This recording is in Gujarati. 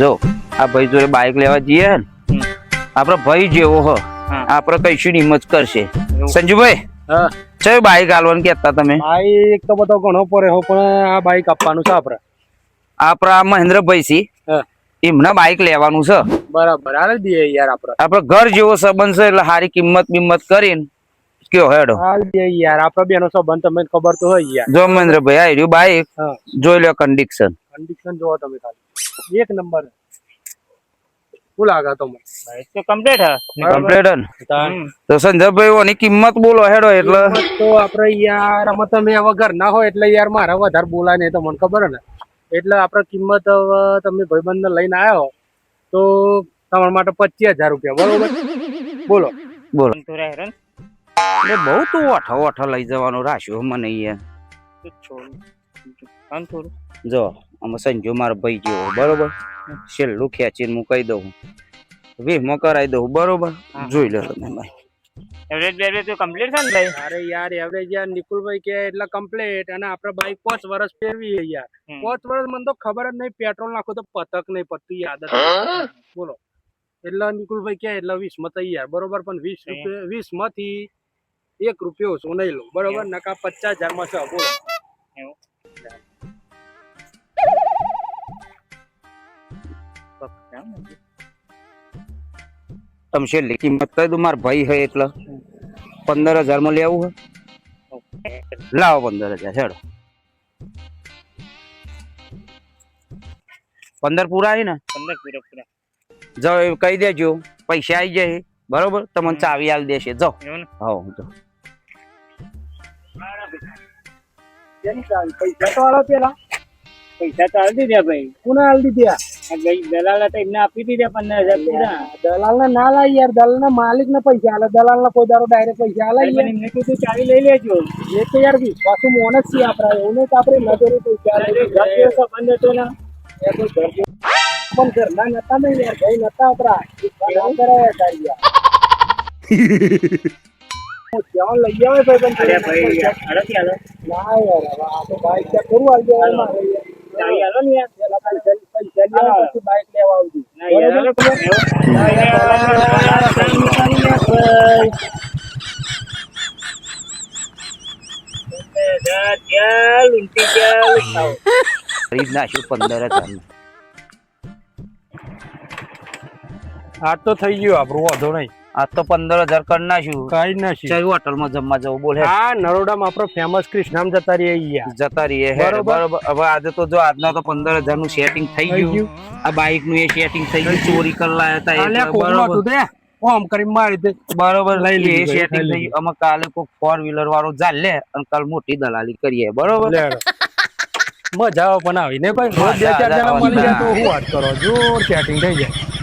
જો આ ભાઈ જોડે બાઇક લેવા જઈએ ને આપડે ભાઈ જેવો હ આપડે કઈશું હિંમત કરશે સંજુભાઈ ચયો બાઇક હાલવાનું કેતા તમે બાઈક તો બધો ઘણો પડે હો પણ આ બાઈક આપવાનું છે આપડા મહેન્દ્રભાઈ સી એમને બાઇક લેવાનું છે બરાબર હાલ દઈએ યાર આપડે ઘર જેવો સંબંધ છે એટલે સારી કિંમત બિંમત કરીને કયો હેડો હાલ દઈએ યાર આપડે બેનો સંબંધ તમને ખબર તો હોય યાર જો મહેન્દ્રભાઈ આ રહ્યું બાઇક જોઈ લો કન્ડિશન જોવો તમે ખાલી એક નંબર શું લાગે તમને બાઈક તો કમ્પ્લીટ કમ્પ્લીટ તો સંજયભાઈ ઓની કિંમત બોલો હેડો એટલે તો આપડે યાર અમે તમે હવે ઘર ના હોય એટલે યાર મારા વધારે બોલાય નહીં તમને ખબર ને એટલે આપડે કિંમત તમે ભાઈબંધ ને લઈને આવ્યો તો તમારા માટે 25,000 રૂપિયા બરોબર બોલો બોલો બહુ તું ઓઠો લઈ જવાનું રાખ્યો મને અહીંયા જો અમે સંજુ મારો ભાઈ જેવો બરોબર છેલ્લું ખેંચીને હું કહી દઉં 20 કરાવી દઉં બરોબર જોઈ લો તમે ભાઈ એવરેજ બેવરેજ તો કમ્પ્લીટ છે ને ભાઈ અરે યાર એવરેજ યાર નિકુલભાઈ કે એટલે કમ્પ્લીટ અને આપણે બાઈક 5 વર્ષ ફેરવી યાર 5 વર્ષ મને તો ખબર જ નહીં પેટ્રોલ નાખો તો પતક નહીં પડતું યાદ જ બોલો એટલે નિકુલભાઈ કે એટલે 20 માં તૈયાર બરોબર પણ 20 માંથી 1 રૂપિયો ઓછો નહીં લો બરોબર નકા 50,000 માં છે બોલો તમે છેલ્લી કિંમત કહી દઉં મારા ભાઈ હોય એટલે 15,000 માં લેવું હોય લાવો 15,000 હેડો 15 પૂરા આવી ને 15 પૂરા જાઓ એવું કહી દેજો પૈસા આવી જાય બરોબર તમને ચાવી આલી દેશે જાઓ હા જો પૈસા તો આલો પેલા પૈસા તો આલી દીધા ભાઈ કોને આલી દીધા દલાલ તો એમને આપી દીધા 15,000 પૂરા દલાલ ને ના લાય યાર દલાલ ના માલિક ને પૈસા આલે દલાલ ના કોઈ દારો ડાયરેક્ટ પૈસા આલે એમને કીધું ચાવી લઈ લેજો એ તો યાર વિશ્વાસુ મોન જ છે આપડા એવું નહીં કે આપણે નજરે પૈસા આલે બંધ હતો ને એ તો પણ ઘરના નતા ને યાર ભાઈ નતા આપડા ના કરાયા તારી યાર ક્યાં લઈ આવે ભાઈ પણ અરે ભાઈ હાલો કે હાલો ના યાર હવે આ તો બાઈક ચેક કરું આલ દેવા મારે ચાવી હાલો ને યાર પૈસા લેવા પછી બાઈક લેવા આવજો ના યાર હાલો ખરીદ નાખ્યું 15,000 આ તો થઈ ગયું આપણું વાંધો નહીં આ તો 15,000 કરી નાખ્યું કઈ નથી ચાલ હોટલમાં જમવા જવું બોલે હા નરોડામાં આપણો ફેમસ કૃષ્ણામ જતા રહીએ યાર જતા રહીએ બરોબર હવે આજે તો જો આજના તો 15,000 નું સેટિંગ થઈ ગયું આ બાઈક નું એ સેટિંગ થઈ ગયું ચોરી કરવા હતા બરોબર ઓમ કરી મારી દે બરોબર લઈ લે એ સેટિંગ થઈ ગયું અમે કાલે કોઈ 4 વ્હીલર વાળો ચાલ લે અને કાલ મોટી દલાલી કરીએ બરોબર મજા આવે બનાવી ને ભાઈ 2-4 જણા મળી જાય તો હું વાત કરો જોર સેટિંગ થઈ જાય